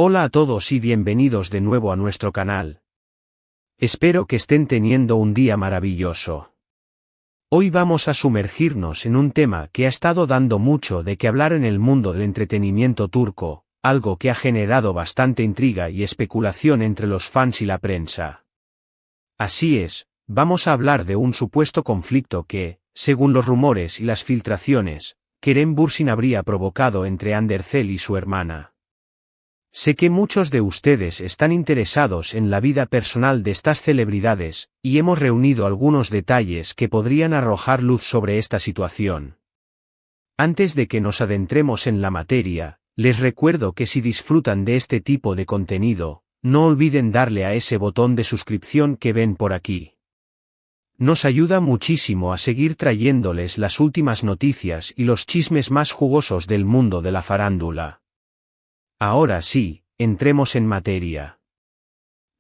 Hola a todos y bienvenidos de nuevo a nuestro canal. Espero que estén teniendo un día maravilloso. Hoy vamos a sumergirnos en un tema que ha estado dando mucho de qué hablar en el mundo del entretenimiento turco, algo que ha generado bastante intriga y especulación entre los fans y la prensa. Así es, vamos a hablar de un supuesto conflicto que, según los rumores y las filtraciones, Kerem Bürsin habría provocado entre Hande Erçel y su hermana. Sé que muchos de ustedes están interesados en la vida personal de estas celebridades, y hemos reunido algunos detalles que podrían arrojar luz sobre esta situación. Antes de que nos adentremos en la materia, les recuerdo que si disfrutan de este tipo de contenido, no olviden darle a ese botón de suscripción que ven por aquí. Nos ayuda muchísimo a seguir trayéndoles las últimas noticias y los chismes más jugosos del mundo de la farándula. Ahora sí, entremos en materia.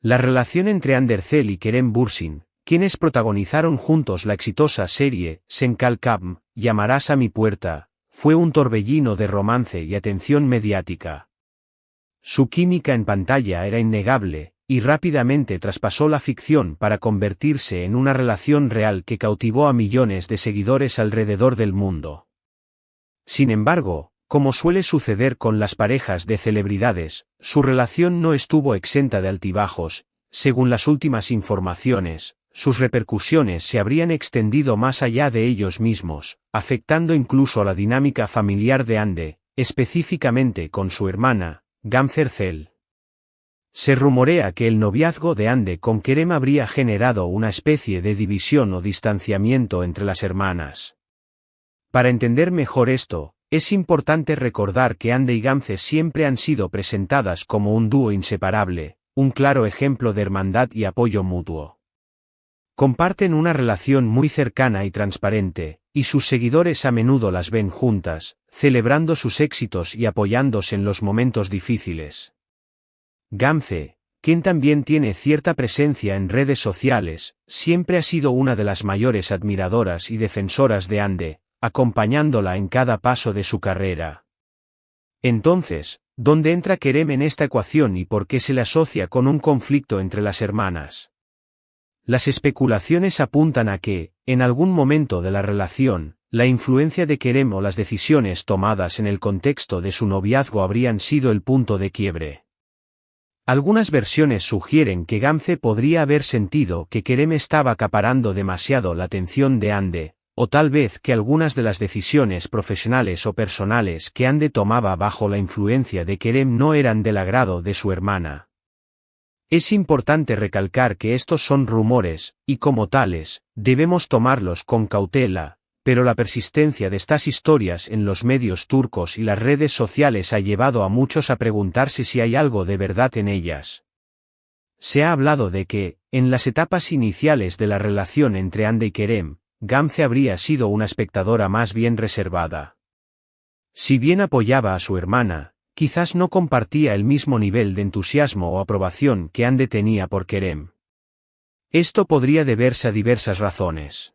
La relación entre Hande Erçel y Kerem Bürsin, quienes protagonizaron juntos la exitosa serie Sen Kalkam, Llamarás a mi puerta, fue un torbellino de romance y atención mediática. Su química en pantalla era innegable, y rápidamente traspasó la ficción para convertirse en una relación real que cautivó a millones de seguidores alrededor del mundo. Sin embargo, como suele suceder con las parejas de celebridades, su relación no estuvo exenta de altibajos. Según las últimas informaciones, sus repercusiones se habrían extendido más allá de ellos mismos, afectando incluso a la dinámica familiar de Hande, específicamente con su hermana, Gamze Erçel. Se rumorea que el noviazgo de Hande con Kerem habría generado una especie de división o distanciamiento entre las hermanas. Para entender mejor esto, es importante recordar que Hande y Gamze siempre han sido presentadas como un dúo inseparable, un claro ejemplo de hermandad y apoyo mutuo. Comparten una relación muy cercana y transparente, y sus seguidores a menudo las ven juntas, celebrando sus éxitos y apoyándose en los momentos difíciles. Gamze, quien también tiene cierta presencia en redes sociales, siempre ha sido una de las mayores admiradoras y defensoras de Hande, acompañándola en cada paso de su carrera. Entonces, ¿dónde entra Kerem en esta ecuación y por qué se le asocia con un conflicto entre las hermanas? Las especulaciones apuntan a que, en algún momento de la relación, la influencia de Kerem o las decisiones tomadas en el contexto de su noviazgo habrían sido el punto de quiebre. Algunas versiones sugieren que Gamze podría haber sentido que Kerem estaba acaparando demasiado la atención de Hande, o tal vez que algunas de las decisiones profesionales o personales que Hande tomaba bajo la influencia de Kerem no eran del agrado de su hermana. Es importante recalcar que estos son rumores, y como tales, debemos tomarlos con cautela, pero la persistencia de estas historias en los medios turcos y las redes sociales ha llevado a muchos a preguntarse si hay algo de verdad en ellas. Se ha hablado de que, en las etapas iniciales de la relación entre Hande y Kerem, Gamze habría sido una espectadora más bien reservada. Si bien apoyaba a su hermana, quizás no compartía el mismo nivel de entusiasmo o aprobación que Hande tenía por Kerem. Esto podría deberse a diversas razones.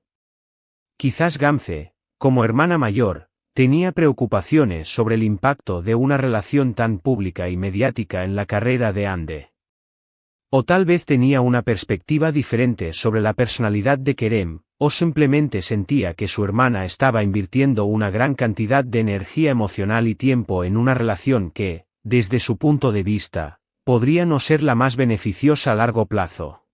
Quizás Gamze, como hermana mayor, tenía preocupaciones sobre el impacto de una relación tan pública y mediática en la carrera de Hande. O tal vez tenía una perspectiva diferente sobre la personalidad de Kerem, o simplemente sentía que su hermana estaba invirtiendo una gran cantidad de energía emocional y tiempo en una relación que, desde su punto de vista, podría no ser la más beneficiosa a largo plazo.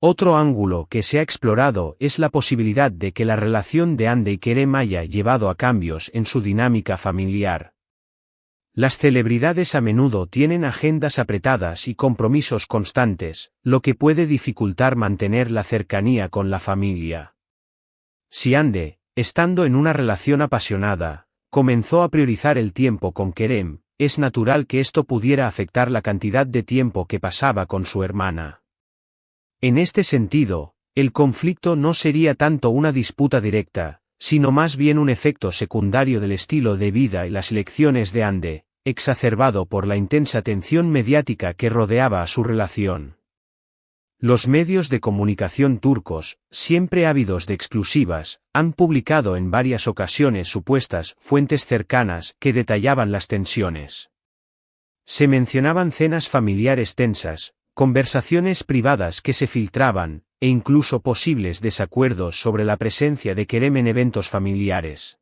Otro ángulo que se ha explorado es la posibilidad de que la relación de Hande y Kerem haya llevado a cambios en su dinámica familiar. Las celebridades a menudo tienen agendas apretadas y compromisos constantes, lo que puede dificultar mantener la cercanía con la familia. Si Hande, estando en una relación apasionada, comenzó a priorizar el tiempo con Kerem, es natural que esto pudiera afectar la cantidad de tiempo que pasaba con su hermana. En este sentido, el conflicto no sería tanto una disputa directa, sino más bien un efecto secundario del estilo de vida y las elecciones de Hande, exacerbado por la intensa atención mediática que rodeaba a su relación. Los medios de comunicación turcos, siempre ávidos de exclusivas, han publicado en varias ocasiones supuestas fuentes cercanas que detallaban las tensiones. Se mencionaban cenas familiares tensas, conversaciones privadas que se filtraban, e incluso posibles desacuerdos sobre la presencia de Kerem en eventos familiares.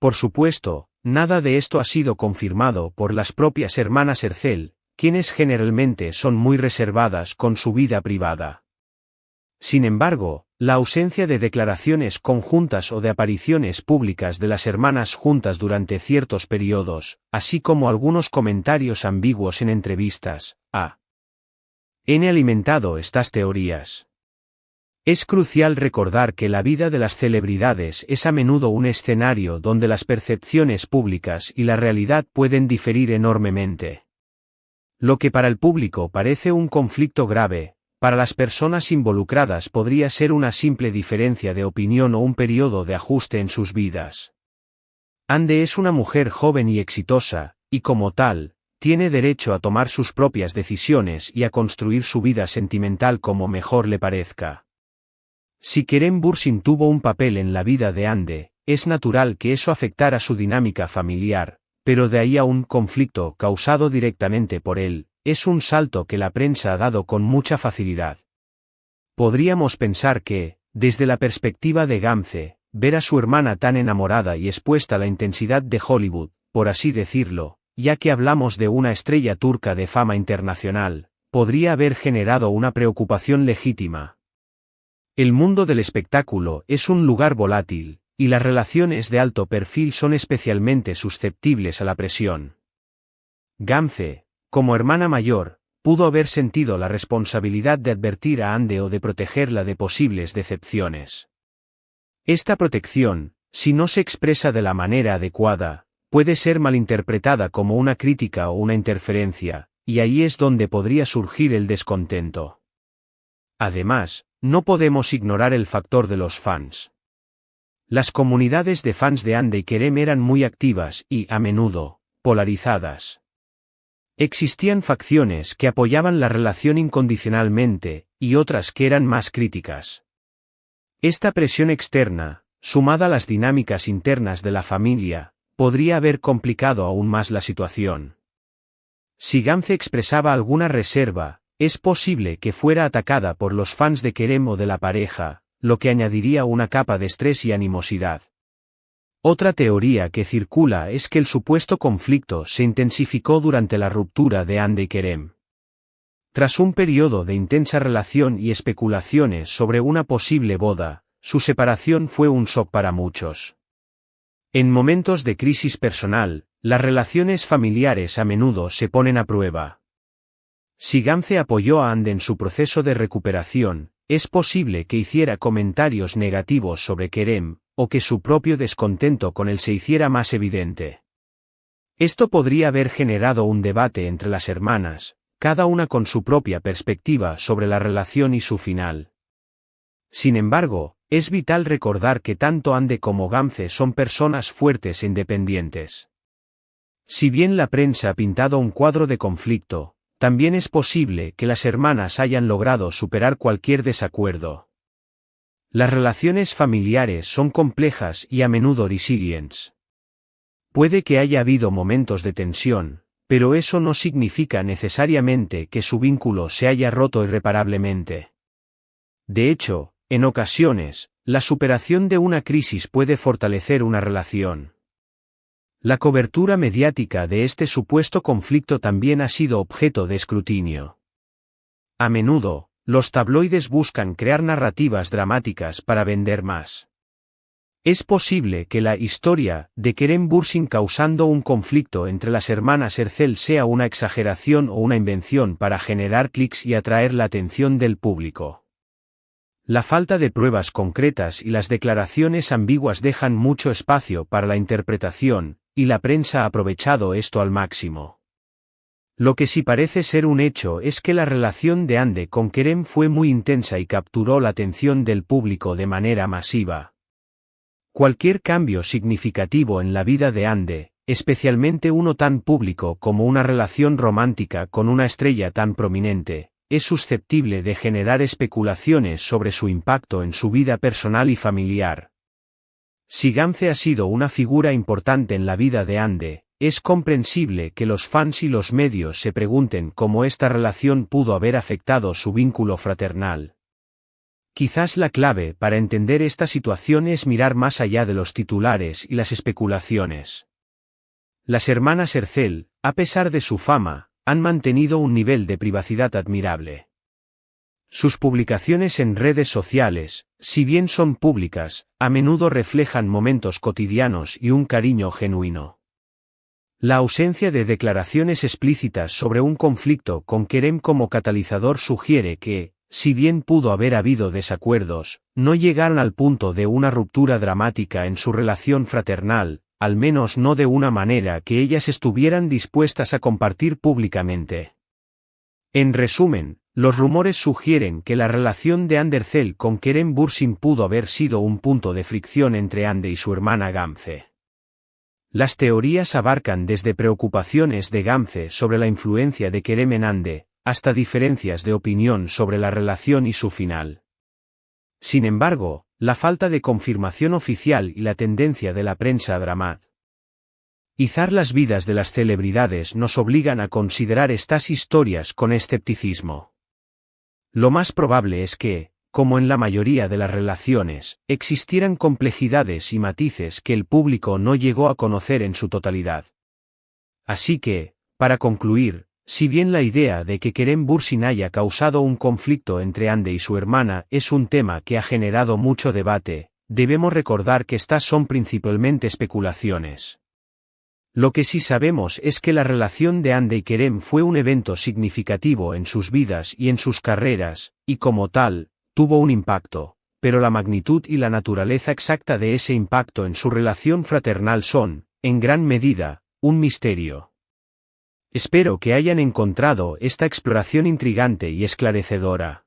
Por supuesto, nada de esto ha sido confirmado por las propias hermanas Ercel, quienes generalmente son muy reservadas con su vida privada. Sin embargo, la ausencia de declaraciones conjuntas o de apariciones públicas de las hermanas juntas durante ciertos periodos, así como algunos comentarios ambiguos en entrevistas, han alimentado estas teorías. Es crucial recordar que la vida de las celebridades es a menudo un escenario donde las percepciones públicas y la realidad pueden diferir enormemente. Lo que para el público parece un conflicto grave, para las personas involucradas podría ser una simple diferencia de opinión o un periodo de ajuste en sus vidas. Hande es una mujer joven y exitosa, y como tal, tiene derecho a tomar sus propias decisiones y a construir su vida sentimental como mejor le parezca. Si Kerem Bürsin tuvo un papel en la vida de Hande, es natural que eso afectara su dinámica familiar, pero de ahí a un conflicto causado directamente por él, es un salto que la prensa ha dado con mucha facilidad. Podríamos pensar que, desde la perspectiva de Gamze, ver a su hermana tan enamorada y expuesta a la intensidad de Hollywood, por así decirlo, ya que hablamos de una estrella turca de fama internacional, podría haber generado una preocupación legítima. El mundo del espectáculo es un lugar volátil, y las relaciones de alto perfil son especialmente susceptibles a la presión. Gamze, como hermana mayor, pudo haber sentido la responsabilidad de advertir a Hande o de protegerla de posibles decepciones. Esta protección, si no se expresa de la manera adecuada, puede ser malinterpretada como una crítica o una interferencia, y ahí es donde podría surgir el descontento. Además, no podemos ignorar el factor de los fans. Las comunidades de fans de Hande y Kerem eran muy activas y, a menudo, polarizadas. Existían facciones que apoyaban la relación incondicionalmente, y otras que eran más críticas. Esta presión externa, sumada a las dinámicas internas de la familia, podría haber complicado aún más la situación. Si Gamze expresaba alguna reserva, es posible que fuera atacada por los fans de Kerem o de la pareja, lo que añadiría una capa de estrés y animosidad. Otra teoría que circula es que el supuesto conflicto se intensificó durante la ruptura de Hande y Kerem. Tras un periodo de intensa relación y especulaciones sobre una posible boda, su separación fue un shock para muchos. En momentos de crisis personal, las relaciones familiares a menudo se ponen a prueba. Si Gamze apoyó a Hande en su proceso de recuperación, es posible que hiciera comentarios negativos sobre Kerem, o que su propio descontento con él se hiciera más evidente. Esto podría haber generado un debate entre las hermanas, cada una con su propia perspectiva sobre la relación y su final. Sin embargo, es vital recordar que tanto Hande como Gamze son personas fuertes e independientes. Si bien la prensa ha pintado un cuadro de conflicto, también es posible que las hermanas hayan logrado superar cualquier desacuerdo. Las relaciones familiares son complejas y a menudo resilientes. Puede que haya habido momentos de tensión, pero eso no significa necesariamente que su vínculo se haya roto irreparablemente. De hecho, en ocasiones, la superación de una crisis puede fortalecer una relación. La cobertura mediática de este supuesto conflicto también ha sido objeto de escrutinio. A menudo, los tabloides buscan crear narrativas dramáticas para vender más. Es posible que la historia de Kerem Bürsin causando un conflicto entre las hermanas Ercel sea una exageración o una invención para generar clics y atraer la atención del público. La falta de pruebas concretas y las declaraciones ambiguas dejan mucho espacio para la interpretación, y la prensa ha aprovechado esto al máximo. Lo que sí parece ser un hecho es que la relación de Hande con Kerem fue muy intensa y capturó la atención del público de manera masiva. Cualquier cambio significativo en la vida de Hande, especialmente uno tan público como una relación romántica con una estrella tan prominente, es susceptible de generar especulaciones sobre su impacto en su vida personal y familiar. Si Gamze ha sido una figura importante en la vida de Hande, es comprensible que los fans y los medios se pregunten cómo esta relación pudo haber afectado su vínculo fraternal. Quizás la clave para entender esta situación es mirar más allá de los titulares y las especulaciones. Las hermanas Ercel, a pesar de su fama, han mantenido un nivel de privacidad admirable. Sus publicaciones en redes sociales, si bien son públicas, a menudo reflejan momentos cotidianos y un cariño genuino. La ausencia de declaraciones explícitas sobre un conflicto con Kerem como catalizador sugiere que, si bien pudo haber habido desacuerdos, no llegaron al punto de una ruptura dramática en su relación fraternal, al menos no de una manera que ellas estuvieran dispuestas a compartir públicamente. En resumen, los rumores sugieren que la relación de Andercel con Kerem Bürsin pudo haber sido un punto de fricción entre Ande y su hermana Gamze. Las teorías abarcan desde preocupaciones de Gamze sobre la influencia de Kerem en Ande, hasta diferencias de opinión sobre la relación y su final. Sin embargo, la falta de confirmación oficial y la tendencia de la prensa a dramatizar las vidas de las celebridades nos obligan a considerar estas historias con escepticismo. Lo más probable es que, como en la mayoría de las relaciones, existieran complejidades y matices que el público no llegó a conocer en su totalidad. Así que, para concluir, si bien la idea de que Kerem Bürsin haya causado un conflicto entre Ande y su hermana es un tema que ha generado mucho debate, debemos recordar que estas son principalmente especulaciones. Lo que sí sabemos es que la relación de Ande y Kerem fue un evento significativo en sus vidas y en sus carreras, y como tal, tuvo un impacto, pero la magnitud y la naturaleza exacta de ese impacto en su relación fraternal son, en gran medida, un misterio. Espero que hayan encontrado esta exploración intrigante y esclarecedora.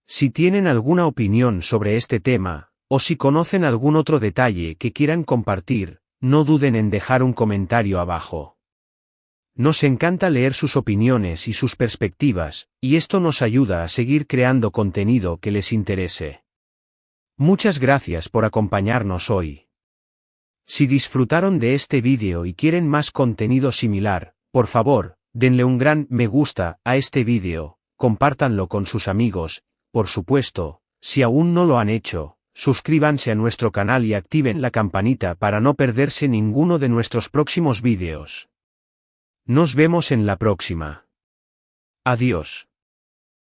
Si tienen alguna opinión sobre este tema, o si conocen algún otro detalle que quieran compartir, no duden en dejar un comentario abajo. Nos encanta leer sus opiniones y sus perspectivas, y esto nos ayuda a seguir creando contenido que les interese. Muchas gracias por acompañarnos hoy. Si disfrutaron de este vídeo y quieren más contenido similar, por favor, denle un gran me gusta a este vídeo, compártanlo con sus amigos, por supuesto, si aún no lo han hecho, suscríbanse a nuestro canal y activen la campanita para no perderse ninguno de nuestros próximos vídeos. Nos vemos en la próxima. Adiós.